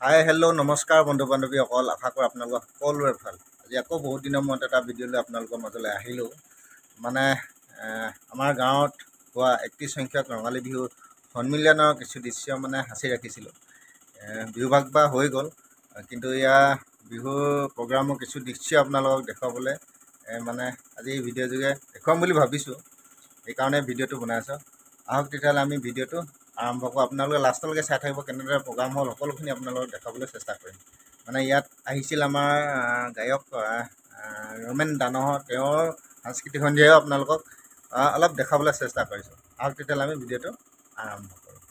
Hi hello' নমস্কাৰ বন্ধু বান্ধৱীসকল, আশা কৰোঁ আপোনালোকৰ সকলোৰে ভাল। আজি আকৌ বহুত দিনৰ মূৰত এটা ভিডিঅ' লৈ আপোনালোকৰ মাজলৈ আহিলোঁ। মানে আমাৰ গাঁৱত হোৱা 31 সংখ্যক ৰঙালী বিহু সন্মিলনৰ কিছু দৃশ্য মানে সাঁচি ৰাখিছিলোঁ। বিহুভাগ বা হৈ গ'ল, কিন্তু বিহুৰ প্ৰগ্ৰামৰ কিছু দৃশ্য আপোনালোকক দেখুৱাবলৈ মানে আজি এই ভিডিঅ' যোগে দেখুৱাম বুলি ভাবিছোঁ। সেইকাৰণে ভিডিঅ'টো বনাই আছোঁ। আহক তেতিয়াহ'লে আমি ভিডিঅ'টো আৰম্ভ কৰোঁ। আপোনালোকে লাষ্টলৈকে চাই থাকিব, কেনেদৰে প্ৰগ্ৰাম হ'ল সকলোখিনি আপোনালোকক দেখাবলৈ চেষ্টা কৰিম। মানে ইয়াত আহিছিল আমাৰ গায়ক ৰমেন দানহৰ, তেওঁৰ সাংস্কৃতিক সন্ধিয়াও আপোনালোকক অলপ দেখাবলৈ চেষ্টা কৰিছোঁ। আহক তেতিয়াহ'লে আমি ভিডিঅ'টো আৰম্ভ কৰোঁ।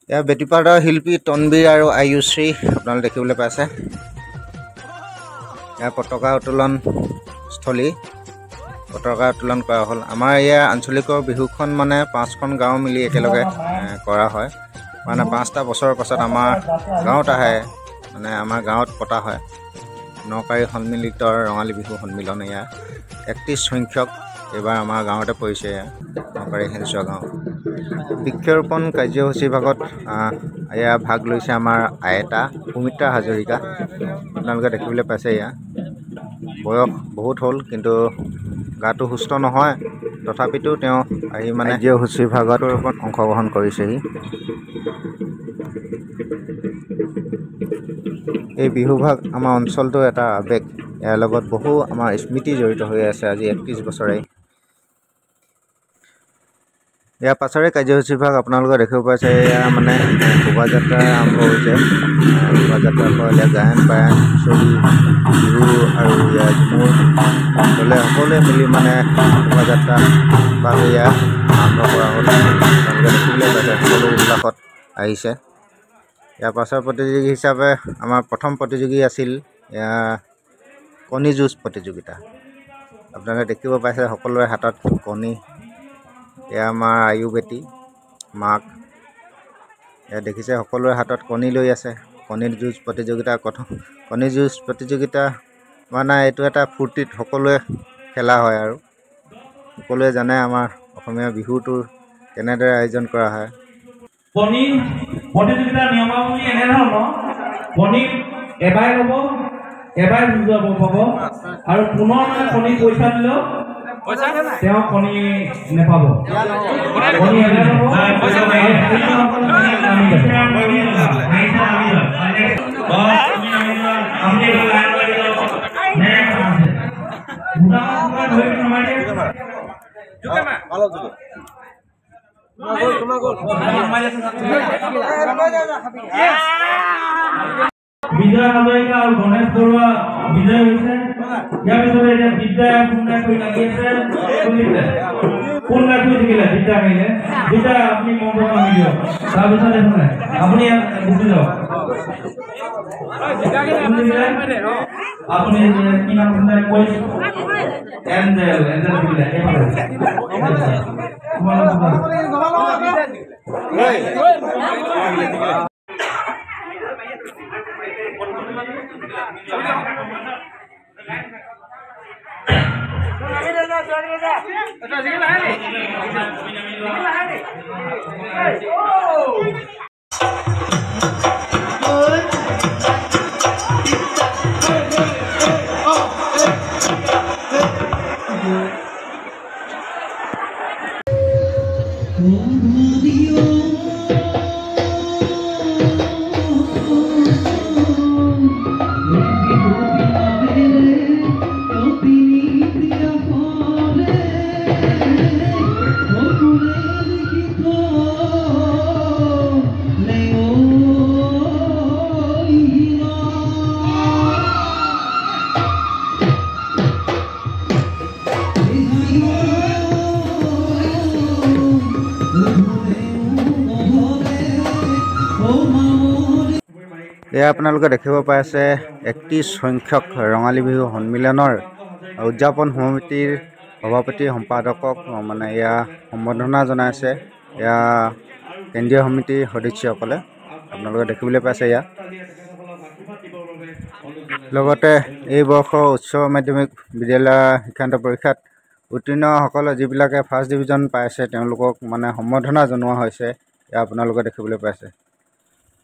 ইয়াৰ বেটীপাৰাৰ শিল্পী তনবীৰ আৰু আয়ুশ্ৰী আপোনালোকে দেখিবলৈ পাইছে। ইয়াৰ পতাকা উত্তোলন স্থলী, পতাকা উত্তোলন কৰা হ'ল। আমাৰ ইয়াৰ আঞ্চলিকৰ বিহুখন মানে 5খন গাঁও মিলি একেলগে কৰা হয়। মানে 5টা বছৰৰ পাছত আমাৰ গাঁৱত আহে, মানে আমাৰ গাঁৱত পতা হয় নকাৰী সন্মিলিত ৰঙালী বিহু সন্মিলন। এয়া 31 সংখ্যক এইবাৰ আমাৰ গাঁৱতে পৰিছে। নকাৰী হেঞ্চোৱা গাঁও বৃক্ষৰোপণ কাৰ্যসূচীৰ ভাগত এয়া ভাগ লৈছে আমাৰ আইতা সুমিত্ৰা হাজৰিকা। আপোনালোকে দেখিবলৈ পাইছে, এয়া বয়স বহুত হ'ল কিন্তু গাটো সুস্থ নহয়, তথাপিতো তেওঁ আহি মানে কাৰ্যসূচীৰ ভাগত অংশগ্ৰহণ কৰিছেহি। এই বিহুভাগ আমাৰ অঞ্চলটোৰ এটা আৱেগ, ইয়াৰ লগত বহু আমাৰ স্মৃতি জড়িত হৈ আছে আজি 31 বছৰে। ইয়াৰ পাছৰে কাৰ্যসূচী ভাগ আপোনালোকে দেখিব পাইছে। এয়া মানে শোভাযাত্ৰা আৰম্ভ হৈছে। শোভাযাত্ৰাৰ পৰা এতিয়া গায়ন বায়ন হুঁচৰি বিহু আৰু ইয়াৰ ঝুমুৰ দলে সকলোৱে মিলি মানে শোভাযাত্ৰা বা এয়া আৰম্ভ কৰা হ'ল। আপোনালোকে দেখিবলৈ পাইছে সকলো উল্লাসত আহিছে। ইয়াৰ পাছৰ প্ৰতিযোগী হিচাপে আমাৰ প্ৰথম প্ৰতিযোগী আছিল কণী যুঁজ প্ৰতিযোগিতা। আপোনালোকে দেখিব পাইছে সকলোৰে হাতত কণী। এয়া আমাৰ আয়ু বেটী মাক, এয়া দেখিছে সকলোৰে হাতত কণী লৈ আছে। কণী যুঁজ প্ৰতিযোগিতা, কণী যুঁজ প্ৰতিযোগিতা মানে এইটো এটা ফূৰ্তিত সকলোৱে খেলা হয় আৰু সকলোৱে জানে আমাৰ অসমীয়া বিহুটোৰ কেনেদৰে আয়োজন কৰা হয়। কণী প্ৰতিযোগিতাৰ নিয়মাৱলী এনেধৰণৰ: কণী এবাৰ ল'ব, এবাৰ যুঁজাব পাব, আৰু পুনৰ মানে কণী পইচা দিলেও তেওঁ কণী নেপাব। কণী এবাৰ ল'ব, বিজয় হাজৰিকা আৰু গণেশ বৰুৱা বিজয় হৈছে। ইয়াৰ পিছতে এতিয়া বিদ্যাই ফোনদাই কৰি লাগি আছে। ফোনদাই কৰি থাকিলে বিদ্যা আহিলে। বিদ্যা আপুনি মন্ত্ৰ মাৰি দিয়ক, তাৰপিছত দেখোন আপুনি গুচি যাওক। আপুনি কি নাম ফোনদাই কৈছে? এঞ্জেল দিলে এয়া আপোনালোকে দেখিব পাই আছে 31 সংখ্যক ৰঙালী বিহু সন্মিলনৰ উদযাপন সমিতিৰ সভাপতি সম্পাদকক মানে এয়া সম্বৰ্ধনা জনাইছে। এয়া কেন্দ্ৰীয় সমিতিৰ সদস্যসকলে আপোনালোকে দেখিবলৈ পাইছে। এয়া লগতে এই বৰ্ষৰ উচ্চ মাধ্যমিক বিদ্যালয় শিক্ষান্ত পৰীক্ষাত উত্তীৰ্ণসকলে যিবিলাকে ফাৰ্ষ্ট ডিভিজন পাইছে তেওঁলোকক মানে সম্বৰ্ধনা জনোৱা হৈছে এয়া আপোনালোকে দেখিবলৈ পাইছে।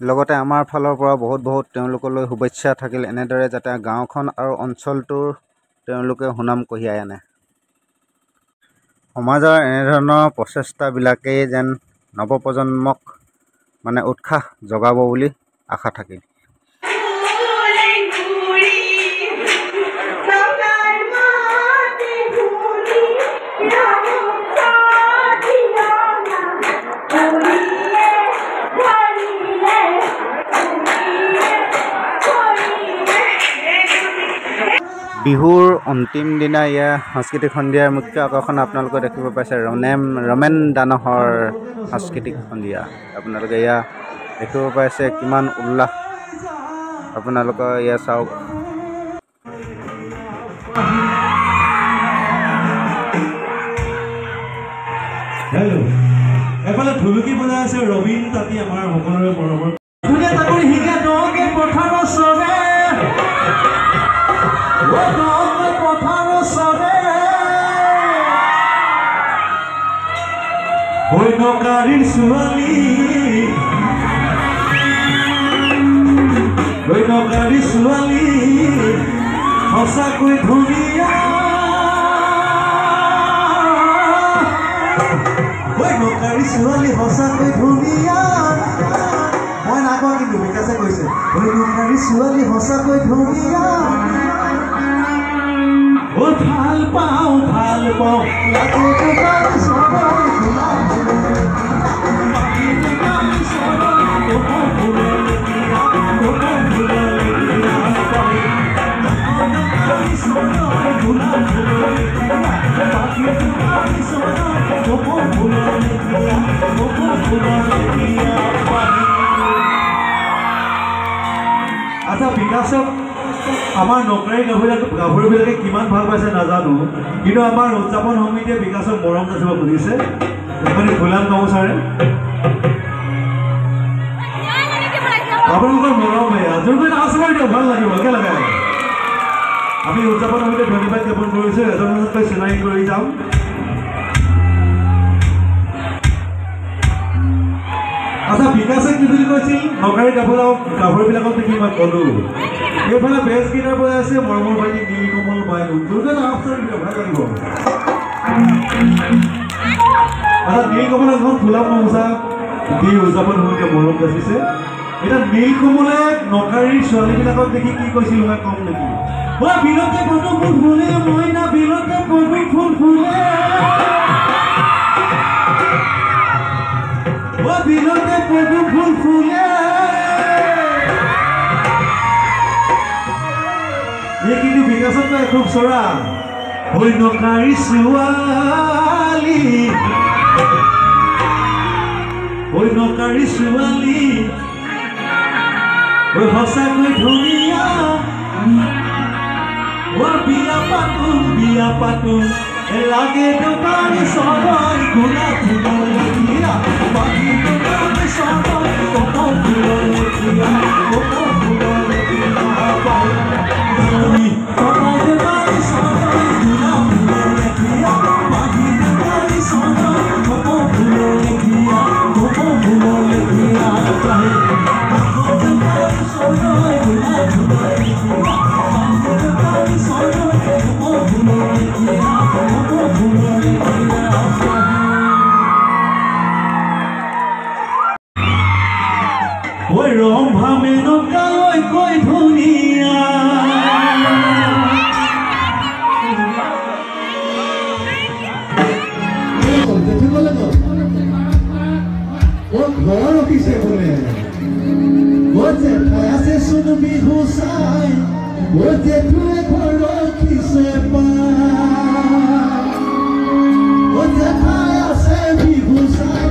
লগতে আমাৰ ফালৰ পৰা বহুত তেওঁলোকলৈ শুভেচ্ছা থাকিল। এনেদৰে যাতে গাঁওখন আৰু অঞ্চলটোৰ তেওঁলোকে সুনাম কঢ়িয়াই আনে। সমাজৰ এনেধৰণৰ প্ৰচেষ্টাবিলাকেই যেন নৱপ্ৰজন্মক মানে উৎসাহ জগাব বুলি আশা থাকিল। বিহুৰ অন্তিম দিনা ইয়াৰ সাংস্কৃতিক সন্ধিয়াৰ মুখ্য আকৰ্ষণ আপোনালোকে দেখিব পাইছে ৰমেন দানহৰ সাংস্কৃতিক সন্ধিয়া। আপোনালোকে এয়া দেখিব পাইছে কিমান উল্লাস। আপোনালোকে এয়া চাওক। হেল্ল' এফালে ঢুলুকি বজাই আছে ৰবীন তাঁতী আমাৰ সকলোৰে মৰমৰ নকাৰীৰ ছোৱালী সঁচাকৈ ধুনীয়া নকাৰী ছোৱালী সঁচাকৈ ধুনীয়া। মই নাকোৱা কিন্তু বিকাশে কৈছে নকাৰী ছোৱালী সঁচাকৈ ধুনীয়া। ভাল পাওঁ আচ্ছা বিকাশক আমাৰ নকৰাৰী গাভৰুবিলাকে কিমান ভাল পাইছে নাজানো, কিন্তু আমাৰ উদযাপন সমিতিয়ে বিকাশক মৰম যাচিব খুজিছে। মানে গোলাম গামোচাৰে আপোনালোকৰ মৰম যোনকৈ নাচ কৰি দিয়ক, ভাল লাগিব একেলগে। আমি উদযাপন সমিতিয়ে ধন্যবাদ জ্ঞাপন কৰিছোঁ। এজন এজনকৈ চিনাকি কৰি যাম। আচ্ছা বিকাশে কি বুলি কৈছিল নকাৰী গাভৰুবিলাকক দেখি মই ক'লো। এইফালে বেছ গীটাৰ বজাই আছে মৰমৰ ভাইটি নীলকমল বাইদেউ। দুজন আফচাৰ দিয়ক, ভাল লাগিব। আচ্ছা নীলকমল এখন গোলাম গামোচা দি উদযাপন সমিতিয়ে মৰম যাচিছে। এতিয়া নীলকমলে নকাৰীৰ ছোৱালীবিলাকক দেখি কি কৈছিল মই কম নেকি? বিলতে পদুম ফুল ফুলে মইনা বিলতে পদুম ফুল ফুলে বিলতে পদুম ফুল ফুলে। এই কিন্তু বিকাশত খুব চৰা হৈ নকাৰী ছোৱালী সঁচাকৈ ধুনীয়া। বিয়া পাতো লাগে দোকানী চৰয় গোলা ফুলৰ লেখিয়া বাকী দোকানী চৰয় কপৌ ফুলৰ লেখিয়া ৰম্ভা মেনকালৈ কৈ ধুনীয়া ঘৰ ৰখিছে বোলে ঠাই আছে চোন বিহু চাই জেঠুৱে ঘৰ ৰখিছে ঠাই আছে বিহু চাই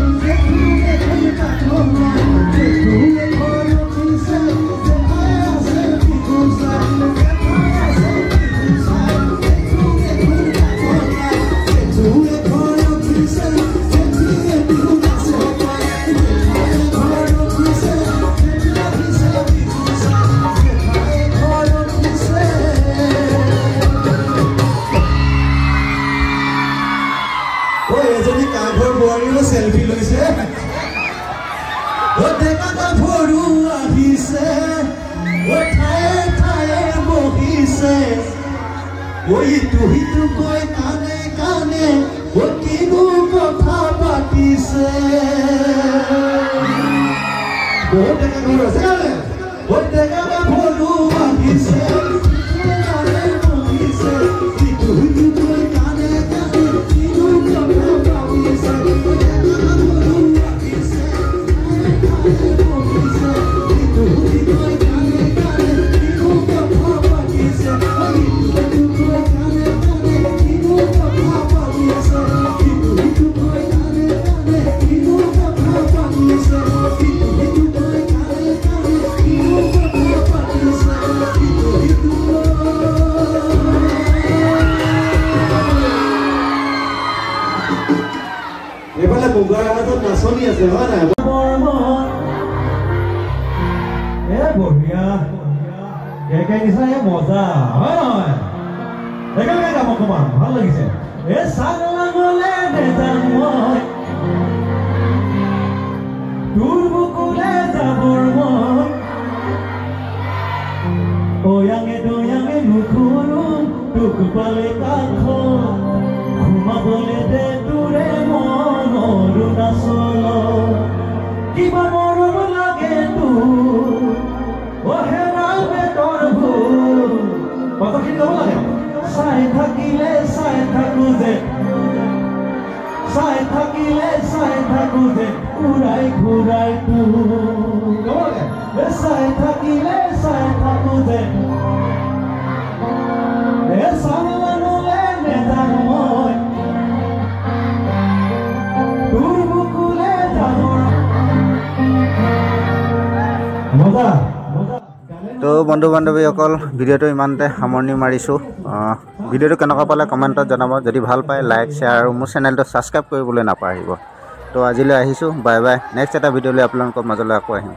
টেকাটা ভৰু আহিছে ঠায়ে ঠায়ে বহিছে ইটো কৈ কানে কানে কিনো কথা পাতিছে বহুত টেকা ঘৰ আছে কাৰণে টেকাটা ভৰু আহিছে এইফালে মুগাৰ হাতত নাচনি আছে হয় নাই বঢ়িয়া একে নিচাই মজা হয় নহয় একেলগে গাম অকমান ভাল লাগিছে চাগলে নেজান মই তোৰ বুকুলে যাবৰ মই দয়াঙে নুখুৰো তোক পালে কাষ ঘুমাবলে দে তোৰে মনৰ নাচল কিবা মৰম লাগে তোৰ হেৰা পেটৰ ভুল কথাখিনি যাব লাগে চাই থাকিলে চাই থাকো যে ঘূৰাই ঘূৰাই তোৰ চাই থাকিলে চাই থাকো যে চানলে নেজান মই তোৰ বুকুলে যাবৰ মজা তো বন্ধু বান্ধৱীসকল ভিডিঅ'টো ইমানতে সামৰণি মাৰিছোঁ ভিডিঅ'টো কেনেকুৱা পালে কমেণ্টত জনাব যদি ভাল পায় লাইক শ্বেয়াৰ আৰু মোৰ চেনেলটো ছাবস্ক্ৰাইব কৰিবলৈ নাপাহৰিব তো আজিলৈ আহিছোঁ বাই বাই নেক্সট এটা ভিডিঅ'লৈ আপোনালোকৰ মাজলৈ আকৌ আহিম